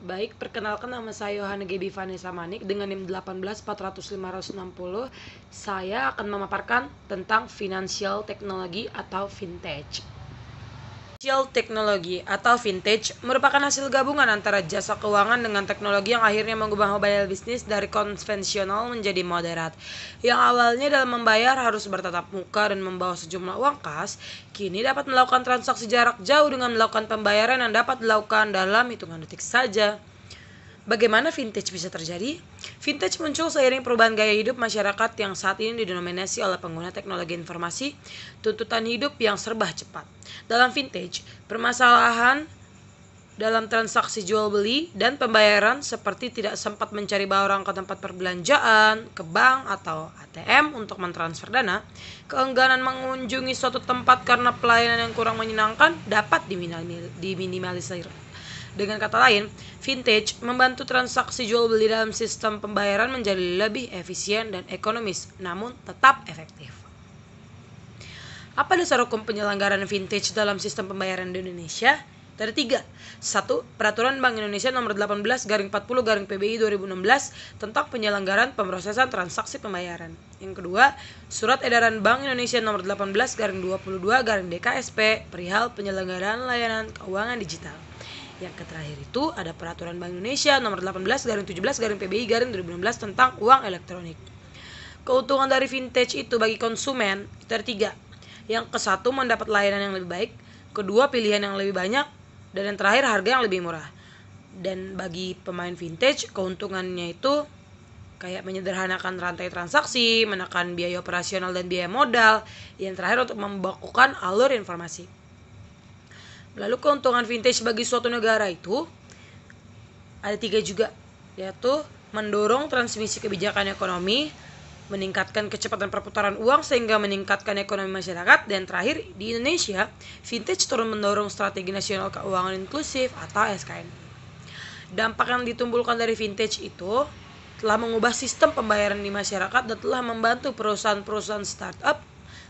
Baik, perkenalkan nama saya Yohana Gebi Vanessa Manik dengan NIM 18400-560. Saya akan memaparkan tentang financial technology atau vintage. Financial technology atau vintage merupakan hasil gabungan antara jasa keuangan dengan teknologi yang akhirnya mengubah model bisnis dari konvensional menjadi moderat. Yang awalnya dalam membayar harus bertatap muka dan membawa sejumlah uang kas, kini dapat melakukan transaksi jarak jauh dengan melakukan pembayaran yang dapat dilakukan dalam hitungan detik saja. Bagaimana vintage bisa terjadi? Vintage muncul seiring perubahan gaya hidup masyarakat yang saat ini didominasi oleh pengguna teknologi informasi, tuntutan hidup yang serba cepat. Dalam vintage, permasalahan dalam transaksi jual beli dan pembayaran seperti tidak sempat mencari barang ke tempat perbelanjaan, ke bank atau ATM untuk mentransfer dana, keengganan mengunjungi suatu tempat karena pelayanan yang kurang menyenangkan dapat diminimalisir. Dengan kata lain, vintage membantu transaksi jual beli dalam sistem pembayaran menjadi lebih efisien dan ekonomis, namun tetap efektif. Apa dasar hukum penyelenggaraan vintage dalam sistem pembayaran di Indonesia? Ada 3. 1. Peraturan Bank Indonesia Nomor 18/40/PBI 2016 tentang penyelenggaraan pemrosesan transaksi pembayaran. Yang kedua, Surat Edaran Bank Indonesia Nomor 18/22/DKSP perihal penyelenggaraan layanan keuangan digital. Yang terakhir itu ada Peraturan Bank Indonesia Nomor 18/17/PBI/2016 tentang uang elektronik. Keuntungan dari vintage itu bagi konsumen itu ada 3. Yang ke-1 mendapat layanan yang lebih baik, kedua pilihan yang lebih banyak, dan yang terakhir harga yang lebih murah. Dan bagi pemain vintage keuntungannya itu kayak menyederhanakan rantai transaksi, menekan biaya operasional dan biaya modal, yang terakhir untuk membakukan alur informasi. Lalu keuntungan vintage bagi suatu negara itu ada 3 juga, yaitu mendorong transmisi kebijakan ekonomi, meningkatkan kecepatan perputaran uang sehingga meningkatkan ekonomi masyarakat, dan terakhir di Indonesia, vintage turut mendorong strategi nasional keuangan inklusif atau SKN. Dampak yang ditimbulkan dari vintage itu telah mengubah sistem pembayaran di masyarakat dan telah membantu perusahaan-perusahaan startup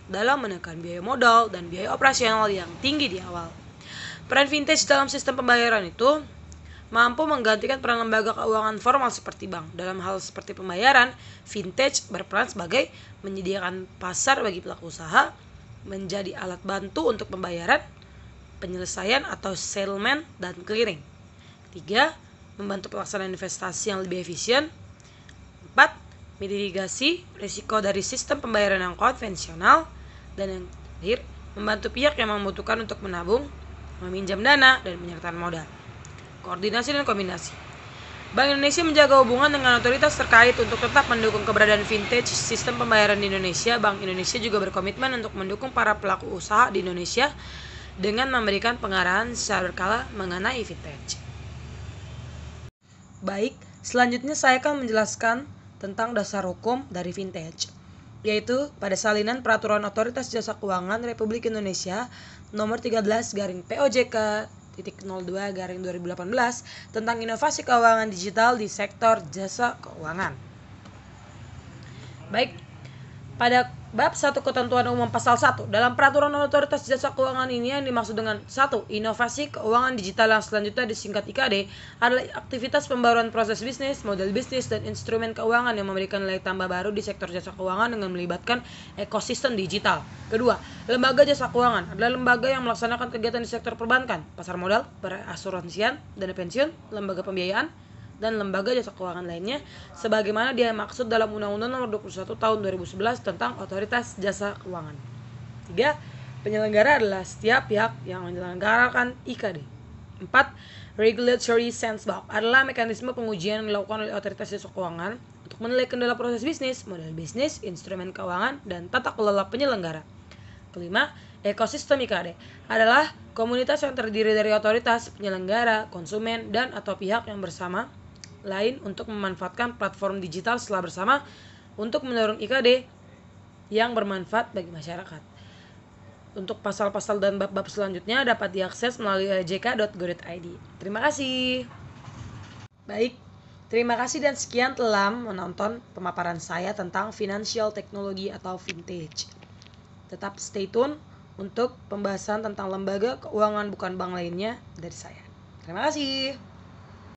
dalam menekan biaya modal dan biaya operasional yang tinggi di awal. Peran vintage dalam sistem pembayaran itu mampu menggantikan peran lembaga keuangan formal seperti bank. Dalam hal seperti pembayaran, vintage berperan sebagai menyediakan pasar bagi pelaku usaha, menjadi alat bantu untuk pembayaran, penyelesaian atau settlement dan clearing. 3. Membantu pelaksanaan investasi yang lebih efisien. 4. Mitigasi risiko dari sistem pembayaran yang konvensional. Dan yang terakhir, membantu pihak yang membutuhkan untuk menabung, meminjam dana, dan menyertakan modal. Koordinasi dan kombinasi. Bank Indonesia menjaga hubungan dengan otoritas terkait untuk tetap mendukung keberadaan vintage sistem pembayaran di Indonesia. Bank Indonesia juga berkomitmen untuk mendukung para pelaku usaha di Indonesia dengan memberikan pengarahan secara berkala mengenai vintage. Baik, selanjutnya saya akan menjelaskan tentang dasar hukum dari vintage, yaitu pada salinan Peraturan Otoritas Jasa Keuangan Republik Indonesia Nomor 13/POJK.02/2018 tentang inovasi keuangan digital di sektor jasa keuangan. Baik, pada bab 1 ketentuan umum pasal 1 dalam Peraturan Otoritas Jasa Keuangan ini yang dimaksud dengan 1. Inovasi keuangan digital yang selanjutnya disingkat IKD adalah aktivitas pembaruan proses bisnis, model bisnis, dan instrumen keuangan yang memberikan nilai tambah baru di sektor jasa keuangan dengan melibatkan ekosistem digital. Kedua, lembaga jasa keuangan adalah lembaga yang melaksanakan kegiatan di sektor perbankan, pasar modal, perasuransian, dana pensiun, lembaga pembiayaan, dan lembaga jasa keuangan lainnya sebagaimana dia maksud dalam Undang-Undang Nomor 21 Tahun 2011 tentang Otoritas Jasa Keuangan. 3. Penyelenggara adalah setiap pihak yang menyelenggarakan IKD. 4. Regulatory Sandbox adalah mekanisme pengujian yang dilakukan oleh Otoritas Jasa Keuangan untuk menilai kendala proses bisnis, model bisnis, instrumen keuangan, dan tata kelola penyelenggara. 5. Ekosistem IKD adalah komunitas yang terdiri dari otoritas, penyelenggara, konsumen, dan atau pihak yang bersama lain untuk memanfaatkan platform digital setelah bersama untuk mendorong IKD yang bermanfaat bagi masyarakat. Untuk pasal-pasal dan bab-bab selanjutnya dapat diakses melalui ojk.go.id. Terima kasih. Baik, terima kasih dan sekian telah menonton pemaparan saya tentang financial technology atau vintage. Tetap stay tune untuk pembahasan tentang lembaga keuangan bukan bank lainnya dari saya. Terima kasih.